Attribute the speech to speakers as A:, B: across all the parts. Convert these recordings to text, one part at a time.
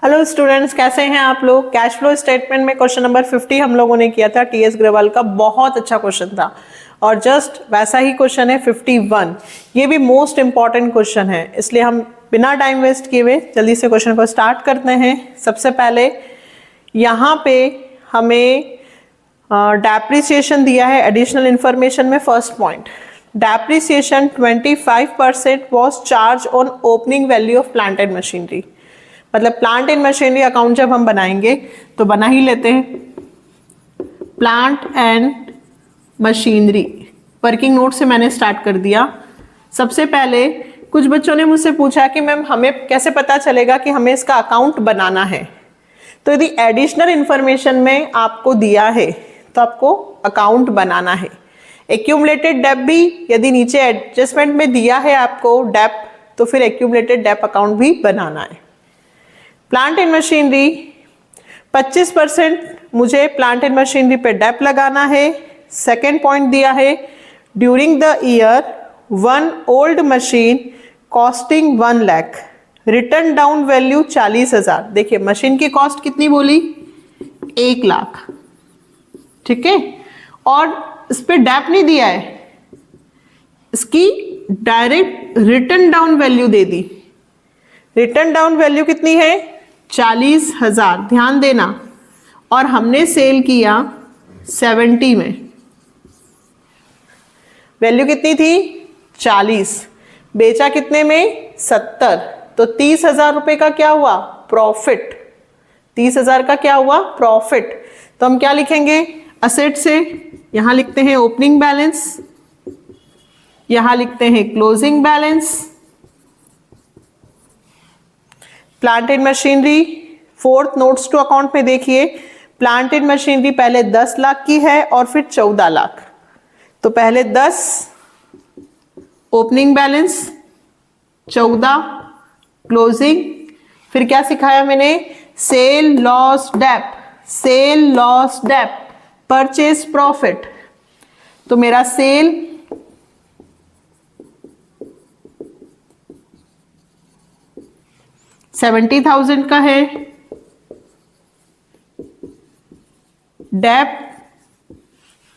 A: Hello students, कैसे हैं आप लोग। कैश फ्लो स्टेटमेंट में क्वेश्चन नंबर 50 हम लोगों ने किया था। टीएस ग्रेवाल का बहुत अच्छा क्वेश्चन था और जस्ट वैसा ही क्वेश्चन है 51। ये भी मोस्ट इंपॉर्टेंट क्वेश्चन है, इसलिए हम बिना टाइम वेस्ट किए हुए जल्दी से क्वेश्चन को स्टार्ट करते हैं। सबसे पहले यहाँ पे हमें डेप्रिसिएशन दिया है एडिशनल इंफॉर्मेशन में। First point, depreciation 25% was charge on opening value of plant and machinery. मतलब प्लांट एंड मशीनरी अकाउंट जब हम बनाएंगे तो बना ही लेते हैं plant and machinery. Working note से मैंने स्टार्ट कर दिया। सबसे पहले कुछ बच्चों ने मुझसे पूछा कि मैम हमें कैसे पता चलेगा कि हमें इसका अकाउंट बनाना है। तो यदि एडिशनल इंफॉर्मेशन में आपको दिया है तो आपको अकाउंट बनाना है। एक्यूमुलेटेड डेप भी यदि नीचे एडजस्टमेंट में दिया है आपको डेप, तो फिर एक्यूमुलेटेड डेप अकाउंट भी बनाना है। प्लांट एंड मशीनरी 25% मुझे प्लांट एंड मशीनरी पे डेप लगाना है। सेकेंड पॉइंट दिया है during the year one old machine costing 1 lakh, return down value 40,000। देखिए मशीन की कॉस्ट कितनी बोली, 1 लाख, ठीक है। और इस पे डेप नहीं दिया है, इसकी डायरेक्ट रिटर्न डाउन वैल्यू दे दी। रिटर्न डाउन वैल्यू कितनी है, 40,000, ध्यान देना। और हमने सेल किया 70 में, वैल्यू कितनी थी 40, बेचा कितने में 70, तो 30,000 रुपए का क्या हुआ, प्रॉफिट। 30,000 का क्या हुआ, प्रॉफिट। तो हम क्या लिखेंगे, असेट से यहां लिखते हैं ओपनिंग बैलेंस, यहां लिखते हैं closing balance. Plant and machinery fourth notes to account में देखिए, प्लांट एंड मशीनरी पहले 10 लाख की है और फिर 14 लाख। तो पहले 10 ओपनिंग बैलेंस, 14 क्लोजिंग। फिर क्या सिखाया मैंने, sale loss dep, sale loss dep, purchase profit. तो मेरा सेल 70,000 का है, डेप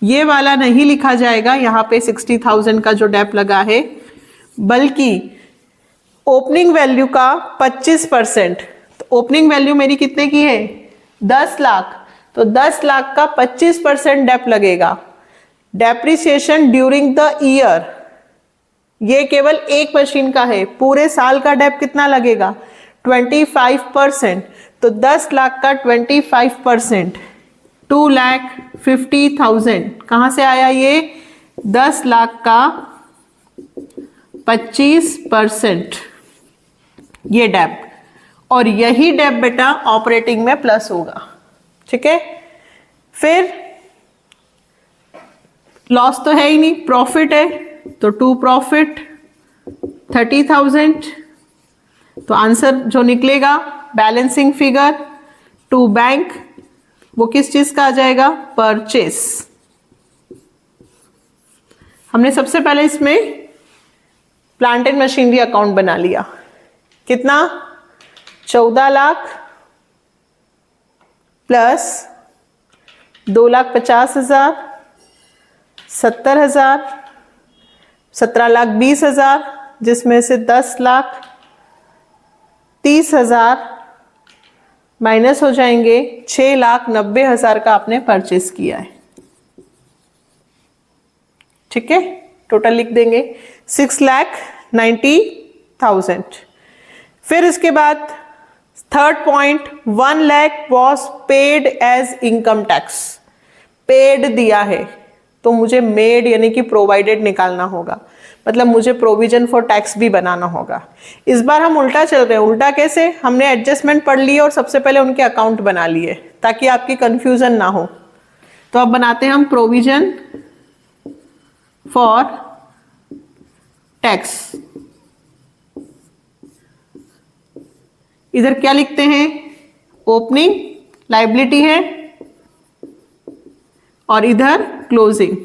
A: ये वाला नहीं लिखा जाएगा यहां पे 60,000 का जो डेप लगा है, बल्कि ओपनिंग वैल्यू का 25%। तो ओपनिंग वैल्यू मेरी कितने की है, 10 लाख, तो 10 लाख का 25% डेप लगेगा। डेप्रिसिएशन ड्यूरिंग द ईयर, ये केवल एक मशीन का है, पूरे साल का डेप कितना लगेगा, 25%। तो 10 लाख का 25%, 2,50,000। कहां से आया ये, 10 लाख का 25%, ये डेप। और यही डेप बेटा ऑपरेटिंग में प्लस होगा, ठीक है। फिर लॉस तो है ही नहीं, प्रॉफिट है, तो टू प्रॉफिट 30,000। तो आंसर जो निकलेगा बैलेंसिंग फिगर टू बैंक, वो किस चीज का आ जाएगा, परचेस। हमने सबसे पहले इसमें प्लांट एंड मशीनरी अकाउंट बना लिया। कितना, 14 लाख प्लस 2,50,000, 70,000, 17,20,000, जिसमें से 10 लाख 30,000 माइनस हो जाएंगे, 6,90,000 का आपने परचेस किया है, ठीक है। टोटल लिख देंगे 6,90,000। फिर इसके बाद third point, 1 lakh was paid as income tax. Paid दिया है तो मुझे मेड यानी कि प्रोवाइडेड निकालना होगा, मतलब मुझे प्रोविजन फॉर टैक्स भी बनाना होगा। इस बार हम उल्टा चल रहे हैं। उल्टा कैसे, हमने एडजस्टमेंट पढ़ लिए और सबसे पहले उनके अकाउंट बना लिए ताकि आपकी कंफ्यूजन ना हो। तो अब बनाते हैं हम प्रोविजन फॉर टैक्स। इधर क्या लिखते हैं, ओपनिंग लायबिलिटी है और इधर क्लोजिंग।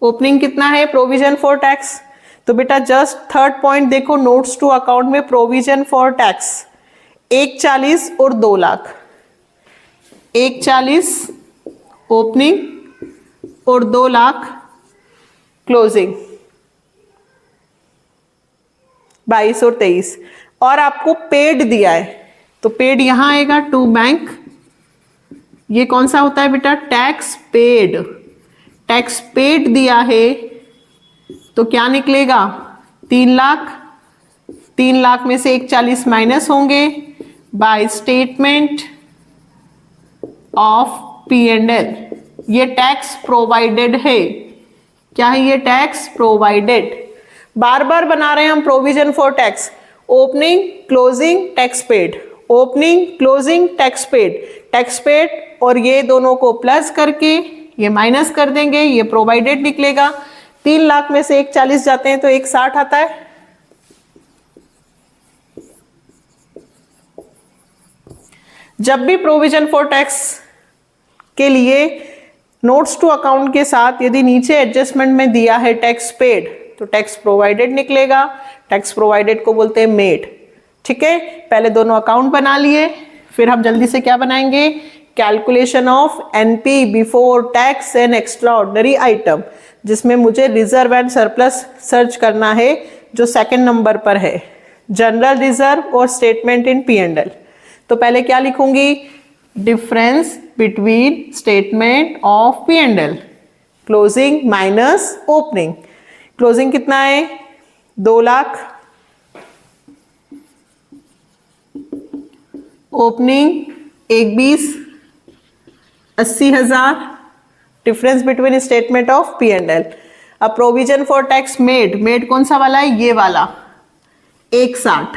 A: ओपनिंग कितना है, प्रोविजन फॉर टैक्स, तो बेटा जस्ट थर्ड पॉइंट देखो, नोट्स टू अकाउंट में प्रोविजन फॉर टैक्स 140 और 2 लाख, 140 ओपनिंग और 2 लाख क्लोजिंग, 22 और 23, और आपको पेड दिया है तो पेड यहां आएगा टू बैंक। ये कौन सा होता है बेटा? Tax paid. टैक्स पेड दिया है तो क्या निकलेगा? 3 लाख। 3 लाख में से 140 माइनस होंगे by statement of P and L. ये टैक्स प्रोवाइडेड है। क्या है ये? Tax provided. बार बार बना रहे हैं हम provision for tax. Opening closing tax paid, opening closing tax paid, tax paid, और ये दोनों को प्लस करके ये माइनस कर देंगे, ये प्रोवाइडेड निकलेगा। 3 लाख में से 140 जाते हैं तो 160 आता है। जब भी प्रोविजन फॉर टैक्स के लिए नोट्स टू अकाउंट के साथ यदि नीचे एडजस्टमेंट में दिया है टैक्स पेड तो टैक्स प्रोवाइडेड निकलेगा। टैक्स प्रोवाइडेड को बोलते हैं मेड। ठीक है, पहले दोनों अकाउंट बना लिए, फिर हम जल्दी से क्या बनाएंगे? Calculation of NP before tax and extraordinary item, जिसमें मुझे रिजर्व एंड सरप्लस सर्च करना है जो सेकंड नंबर पर है, जनरल रिजर्व और statement in P and L. तो पहले क्या लिखूंगी? Difference between statement of P and L, closing minus opening. Closing कितना है? 2 lakh, opening 120, 80,000, difference between statement of P and L. अब provision for tax made, made कौन सा वाला है? ये वाला 160,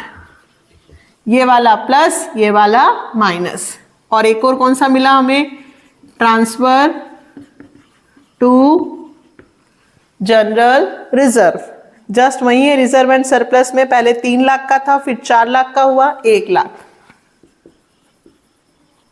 A: ये वाला प्लस, ये वाला माइनस, और एक और कौन सा मिला हमें? Transfer to general reserve. Just वही है, रिजर्व एंड सरप्लस में पहले 3 लाख का था, फिर 4 लाख का हुआ, 1 लाख।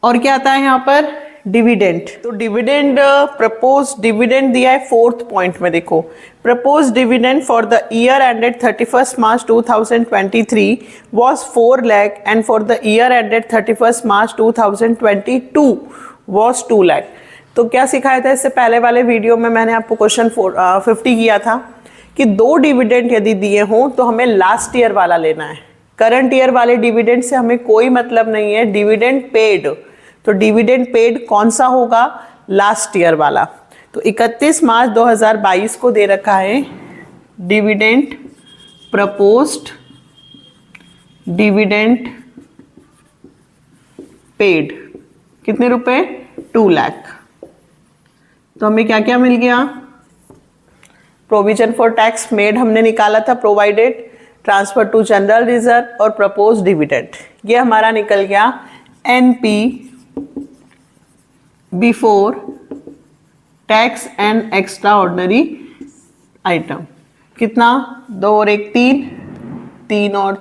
A: और क्या आता है यहाँ पर? डिविडेंड। तो डिविडेंड, प्रपोज डिविडेंड दिया है 4th पॉइंट में। देखो, propose dividend for the year ended 31 March 2023 was 4 lakh and for the year ended 31 March 2022 was 2 lakh। तो क्या सिखाया था इससे पहले वाले वीडियो में? मैंने आपको क्वेश्चन 50 किया था कि 2 डिविडेंड यदि दिए हों तो हमें लास्ट ईयर वाला लेना है। करंट ईयर वाले डिविडेंड से हमें कोई मतलब नहीं है। डिविडेंड पेड, तो डिविडेंड पेड कौन सा होगा? लास्ट ईयर वाला। तो 31 मार्च 2022 को दे रखा है डिविडेंड प्रपोज्ड डिविडेंड पेड कितने रुपए? 2 लाख। तो हमें क्या क्या मिल गया? प्रोविजन फॉर टैक्स मेड हमने निकाला था, provided, transfer to general reserve और प्रपोज डिविडेंड। ये हमारा निकल गया NP before tax and extraordinary item. कितना? 2 और 1 3, 3 और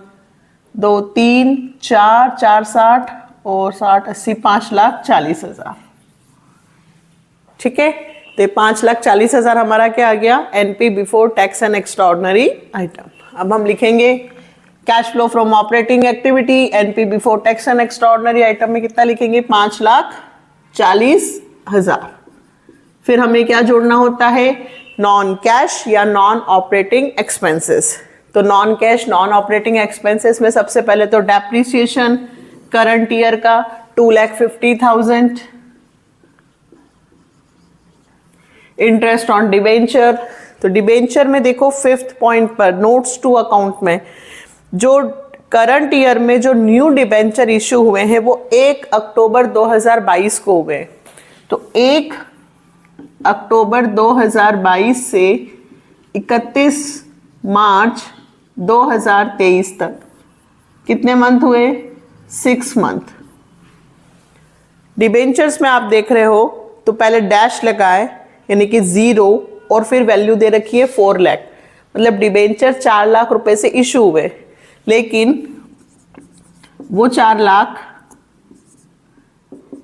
A: 2 3, 4 4 60 और 60 80 5,40,000। ठीक है, तो 5,40,000 हमारा क्या आ गया? NP before tax and extraordinary item. अब हम लिखेंगे cash flow from operating activity, NP before tax and extraordinary item में कितना लिखेंगे? 5,40,000। फिर हमें क्या जोड़ना होता है? नॉन कैश या नॉन ऑपरेटिंग एक्सपेंसेस। तो non cash non operating expenses में सबसे पहले तो डेप्रिसिएशन करंट ईयर का 2,50,000, इंटरेस्ट ऑन डिबेंचर। तो डिबेंचर में देखो 5th पॉइंट पर नोट्स टू अकाउंट में जो करंट ईयर में जो न्यू डिबेंचर इश्यू हुए हैं वो 1 अक्टूबर 2022 को हुए। तो 1 अक्टूबर 2022 से 31 मार्च 2023 तक कितने मंथ हुए? 6 मंथ। डिबेंचर्स में आप देख रहे हो तो पहले डैश लगाए यानी कि 0 और फिर वैल्यू दे रखी है 4 लाख, मतलब डिबेंचर 4 लाख रुपए से इशू हुए, लेकिन वो 4 लाख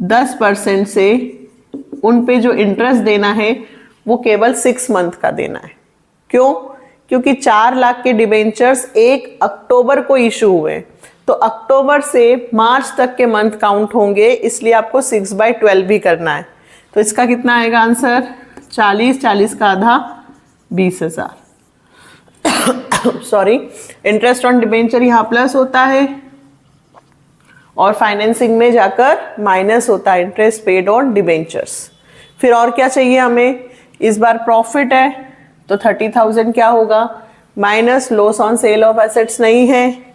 A: 10% से उन पे जो इंटरेस्ट देना है वो केवल 6 मंथ का देना है। क्यों? क्योंकि 4 लाख के डिबेंचर्स 1 अक्टूबर को इशू हुए, तो अक्टूबर से मार्च तक के मंथ काउंट होंगे, इसलिए आपको 6/12 भी करना है। तो इसका कितना आएगा आंसर? 40, 40 का आधा 20,000। सॉरी, इंटरेस्ट ऑन डिबेंचर यहाँ प्लस होता है और फाइनेंसिंग में जाकर माइनस होता है, इंटरेस्ट पेड ऑन डिबेंचर्स। फिर और क्या चाहिए हमें? इस बार प्रॉफिट है तो 30,000 क्या होगा? Minus loss on sale of assets नहीं है,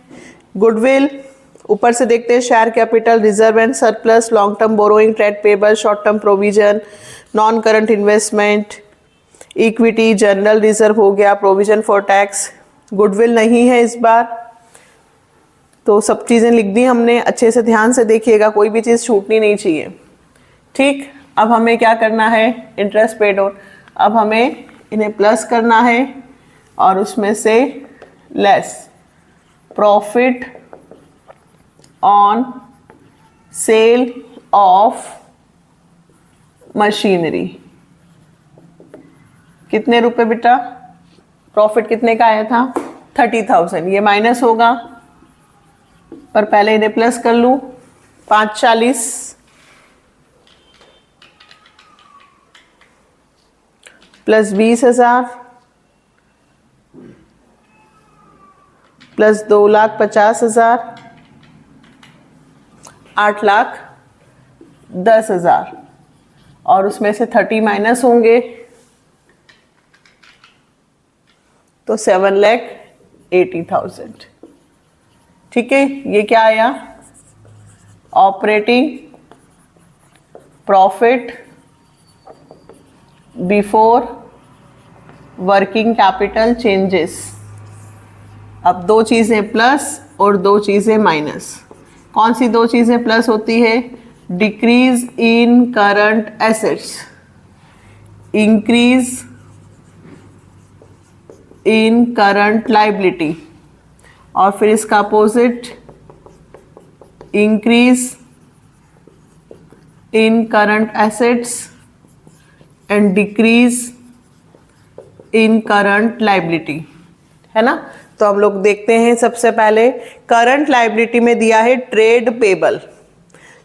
A: गुडविल, ऊपर से देखते हैं share capital, reserve and surplus, long term borrowing, trade payable, short term provision, non current investment, equity, general reserve हो गया, प्रोविजन फॉर टैक्स, गुडविल नहीं है इस बार। तो सब चीज़ें लिख दी हमने, अच्छे से ध्यान से देखिएगा, कोई भी चीज़ छूटनी नहीं चाहिए। ठीक, अब हमें क्या करना है? इंटरेस्ट पेड ऑन, अब हमें इन्हें प्लस करना है और उसमें से less profit on sale of machinery. कितने रुपए बेटा? प्रॉफिट कितने का आया था? 30,000। ये माइनस होगा, पर पहले इन्हें प्लस कर लूं। 5 40 प्लस 20,000 प्लस 2,50,000 8,10,000 और उसमें से 30 माइनस होंगे तो 7,80,000। ठीक है, ये क्या आया? Operating profit before working capital changes. अब दो चीजें प्लस और दो चीजें माइनस। कौन सी दो चीजें प्लस होती है? Decrease in current assets, increase in current liability, और फिर इसका opposite increase in current assets and decrease in current liability, है ना। तो हम लोग देखते हैं, सबसे पहले करंट लाइबिलिटी में दिया है ट्रेड पेबल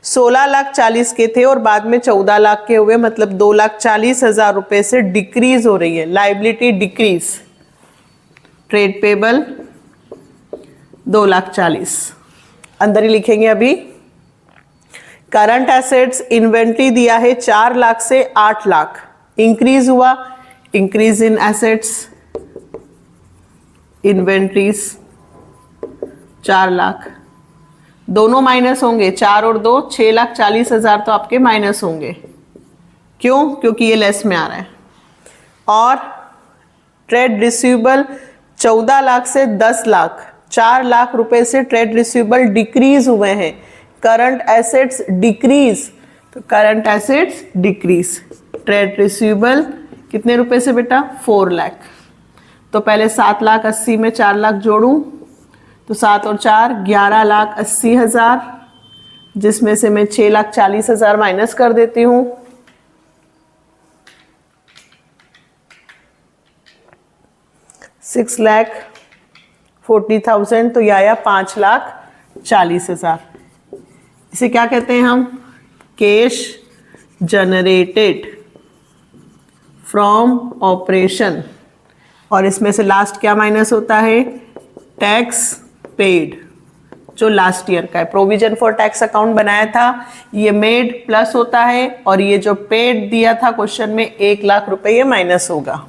A: 16,40,000 के थे और बाद में 14 लाख के हुए, मतलब 2,40,000 रुपए से डिक्रीज हो रही है, लाइबिलिटी डिक्रीज। ट्रेड पेबल 2,40,000 अंदर ही लिखेंगे अभी। करंट एसेट्स इन्वेंट्री दिया है 4 लाख से 8 लाख, इंक्रीज हुआ, increase in assets inventories 4 lakh, दोनों माइनस होंगे, 4 और 2 6,40,000 तो आपके माइनस होंगे। क्यों? क्योंकि ये लेस में आ रहा है। और ट्रेड रिसीवेबल 14 लाख से 10 लाख, 4 लाख रुपए से ट्रेड रिसीवेबल डिक्रीज हुए हैं, करंट एसेट्स डिक्रीज, तो current assets decrease. Trade receivable कितने रुपए से बेटा? 4 लाख। तो पहले 7,80,000 में 4 लाख जोड़ूं तो 7 और 4 11,80,000, जिसमें से मैं 6,40,000 माइनस कर देती हूं। $6,40,000, तो यह आया 5,40,000। इसे क्या कहते हैं हम? Cash generated from operation. और इसमें से लास्ट क्या माइनस होता है? टैक्स पेड, जो लास्ट ईयर का है। प्रोविजन फॉर टैक्स अकाउंट बनाया था, ये मेड प्लस होता है, और ये जो पेड दिया था क्वेश्चन में 1 लाख रुपए, ये माइनस होगा।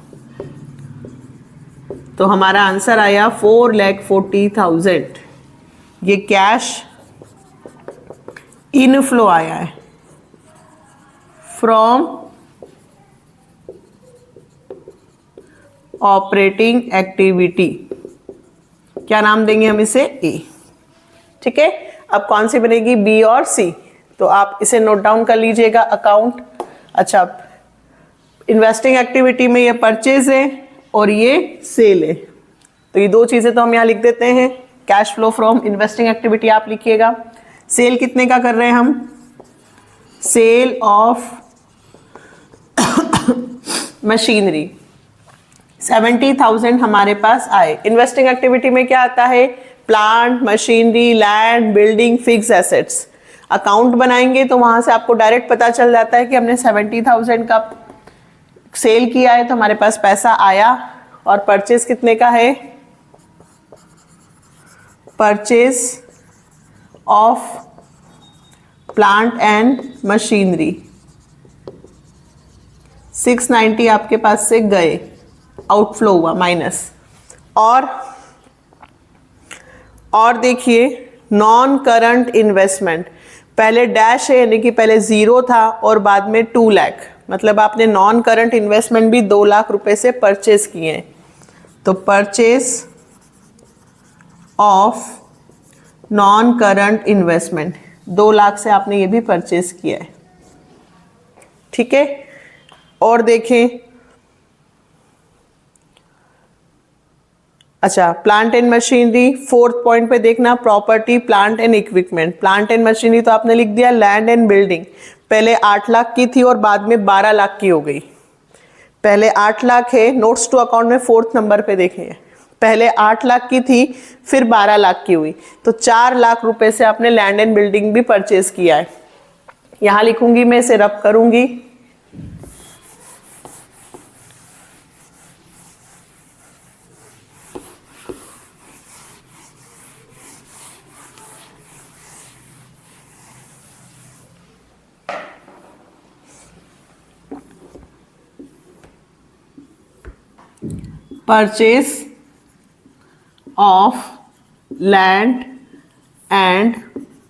A: तो हमारा आंसर आया 4,40,000। ये कैश इनफ्लो आया है फ्रॉम ऑपरेटिंग एक्टिविटी। क्या नाम देंगे हम इसे? ए। ठीक है, अब कौन सी बनेगी? बी और सी। तो आप इसे नोट डाउन कर लीजिएगा। अकाउंट, अच्छा, इन्वेस्टिंग एक्टिविटी में ये परचेज है और ये सेल है, तो ये दो चीजें तो हम यहाँ लिख देते हैं। Cash flow from investing activity आप लिखिएगा। सेल कितने का कर रहे हैं हम? सेल ऑफ मशीनरी 70,000 हमारे पास आए। इन्वेस्टिंग एक्टिविटी में क्या आता है? Plant, machinery, land, building, fix assets. Account बनाएंगे तो वहां से आपको डायरेक्ट पता चल जाता है कि हमने 70,000 का सेल किया है तो हमारे पास पैसा आया, और परचेज कितने का है, purchase of plant and machinery 690 आपके पास से गए, आउटफ्लो हुआ माइनस। और देखिए नॉन करंट इन्वेस्टमेंट, पहले डैश है यानी कि पहले जीरो था और बाद में 2 लाख, मतलब आपने नॉन करंट इन्वेस्टमेंट भी 2 लाख रुपए से परचेज किए हैं। तो purchase of non current investment 2 lakh से आपने ये भी परचेज किया है, ठीक है। और देखें, अच्छा plant and machinery, fourth point पे देखना property, plant and equipment. Plant and machinery तो आपने लिख दिया, लैंड एंड बिल्डिंग पहले 8 लाख की थी और बाद में 12 लाख की हो गई। पहले 8 लाख है, नोट्स टू अकाउंट में 4th नंबर पे देखें, पहले 8 लाख की थी फिर 12 लाख की हुई, तो 4 लाख रुपए से आपने लैंड एंड बिल्डिंग भी परचेज किया है। यहां लिखूंगी मैं, इसे रब करूंगी, purchase of land and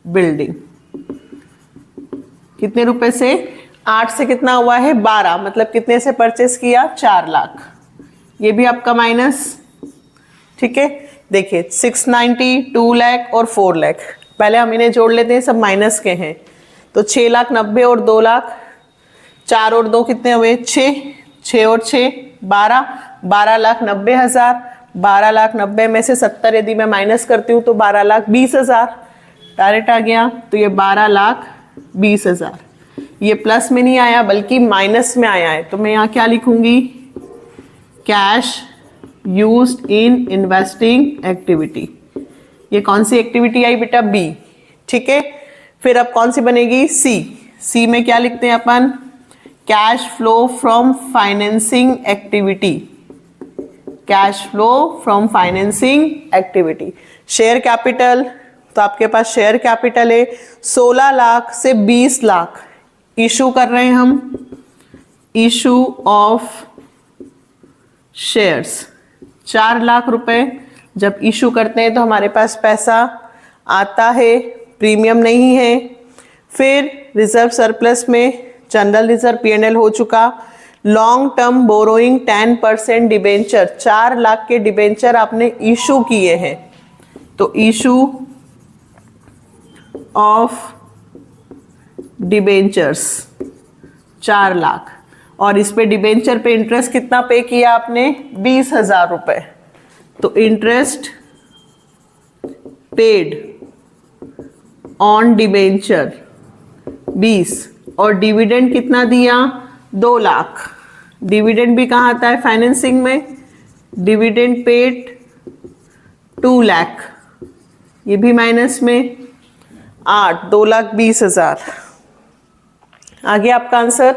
A: building कितने रुपए से, 8 से कितना हुआ है 12, मतलब कितने से परचेज किया, 4 लाख। ये भी आपका माइनस, ठीक है। देखिए 690, 2 लाख और 4 लाख, पहले हम इन्हें जोड़ लेते हैं, सब माइनस के हैं। तो 6,90,000 और 2 लाख, 4 और 2 कितने हुए 6, 6 और 6 12, 12,90,000, 12,90,000 में से 70 यदि मैं माइनस करती हूँ तो 12,20,000 डायरेक्ट आ गया। तो ये 12,20,000 ये प्लस में नहीं आया बल्कि माइनस में आया है, तो मैं यहाँ क्या लिखूंगी, cash used in investing activity. ये कौन सी एक्टिविटी आई बेटा, बी, ठीक है। फिर अब कौन सी बनेगी, सी। सी में क्या लिखते हैं अपन, cash flow from financing activity, cash flow from financing activity. Share capital, तो आपके पास शेयर कैपिटल है 16 लाख से 20 लाख इशू कर रहे हैं हम, इशू ऑफ शेयर्स 4 लाख रुपए जब इशू करते हैं तो हमारे पास पैसा आता है, प्रीमियम नहीं है। फिर रिजर्व सरप्लस में जनरल रिजर्व P&L हो चुका, long term borrowing 10% debenture, 4 lakh के डिबेंचर आपने इशू किए हैं, तो इशू ऑफ डिबेंचर्स 4 लाख, और इस पे डिबेंचर पे इंटरेस्ट कितना पे किया आपने, 20,000 रुपए, तो इंटरेस्ट पेड ऑन डिबेंचर 20, और डिविडेंड कितना दिया, 2 लाख। डिविडेंड भी कहाँ आता है, फाइनेंसिंग में, डिविडेंड पेड 2 लाख, ये भी माइनस में 8, 2,20,000। आगे आपका आंसर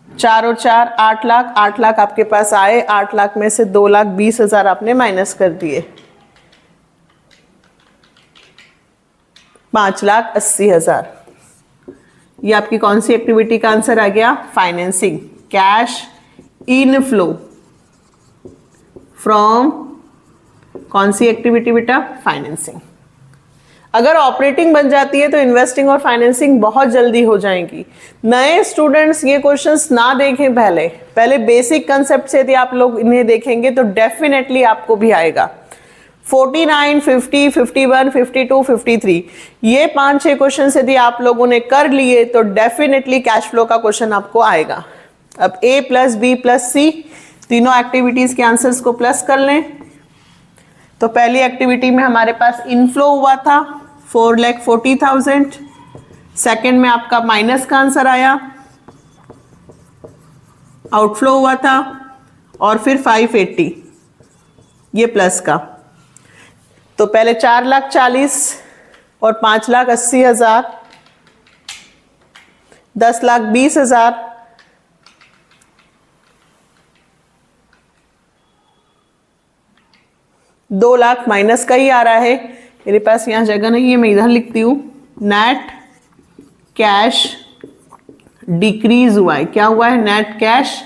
A: 4 और 4 8 लाख, 8 लाख आपके पास आए, 8 लाख में से 2,20,000 आपने माइनस कर दिए, 5,80,000। ये आपकी कौन सी एक्टिविटी का आंसर आ गया, फाइनेंसिंग। कैश इनफ्लो फ्रॉम कौन सी एक्टिविटी बेटा, फाइनेंसिंग। अगर ऑपरेटिंग बन जाती है तो इन्वेस्टिंग और फाइनेंसिंग बहुत जल्दी हो जाएंगी। नए स्टूडेंट्स ये क्वेश्चंस ना देखें, पहले बेसिक कंसेप्ट से यदि आप लोग इन्हें देखेंगे तो डेफिनेटली आपको भी आएगा। 49, 50, 51, 52, 53 ये 5-6 क्वेश्चन यदि आप लोगों ने कर लिए तो डेफिनेटली कैश फ्लो का क्वेश्चन आपको आएगा। अब A plus B plus C तीनों एक्टिविटीज के आंसर्स को प्लस कर लें। तो पहली एक्टिविटी में हमारे पास इनफ्लो हुआ था 4,40,000, सेकेंड में आपका माइनस का आंसर आया, आउटफ्लो हुआ था, और फिर 580 ये प्लस का। तो पहले 4,40,000 और 5,80,000, 10,20,000, 2 लाख माइनस का ही आ रहा है, मेरे पास यहाँ जगह नहीं है, मैं इधर लिखती हूँ। नेट कैश डिक्रीज हुआ है। क्या हुआ है? Net cash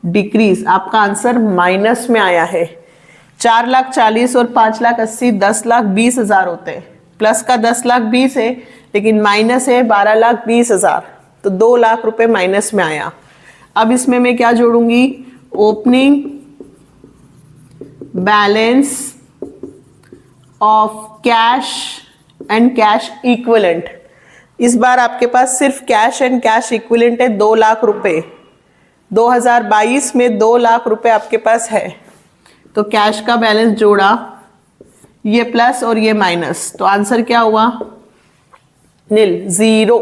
A: decrease. आपका आंसर माइनस में आया है। 4,40,000 और 5,80,000 10,20,000 होते हैं। प्लस का 10,20,000 है, लेकिन माइनस है 12,20,000, तो 2 लाख रुपए माइनस में आया। अब इसमें मैं क्या जोड़ूंगी? Opening balance of cash and cash equivalent. इस बार आपके पास सिर्फ कैश एंड कैश इक्विवेलेंट है 2 लाख रुपए। 2022 में 2 लाख रुपए आपके पास है, तो कैश का बैलेंस जोड़ा, ये प्लस और ये माइनस, तो आंसर क्या हुआ? नील, 0।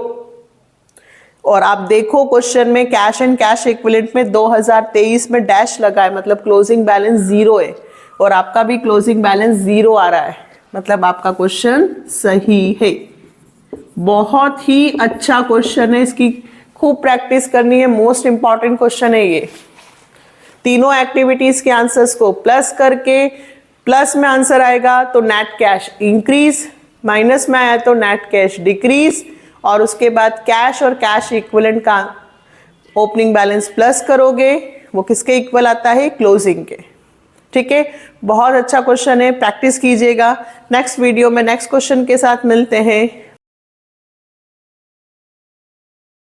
A: और आप देखो क्वेश्चन में कैश एंड कैश इक्विवेलेंट में 2023 में डैश लगा है, मतलब क्लोजिंग बैलेंस 0 है, और आपका भी क्लोजिंग बैलेंस 0 आ रहा है, मतलब आपका क्वेश्चन सही है। बहुत ही अच्छा क्वेश्चन है, इसकी खूब प्रैक्टिस करनी है। मोस्ट इंपॉर्टेंट क्वेश्चन है ये। तीनों एक्टिविटीज के आंसर्स को प्लस करके, प्लस में आंसर आएगा तो नेट कैश इंक्रीज, माइनस में आया तो नेट कैश डिक्रीज, और उसके बाद कैश और कैश इक्विवेलेंट का ओपनिंग बैलेंस प्लस करोगे, वो किसके इक्वल आता है? क्लोजिंग के। ठीक है, बहुत अच्छा क्वेश्चन है, प्रैक्टिस कीजिएगा। नेक्स्ट वीडियो में नेक्स्ट क्वेश्चन के साथ मिलते हैं।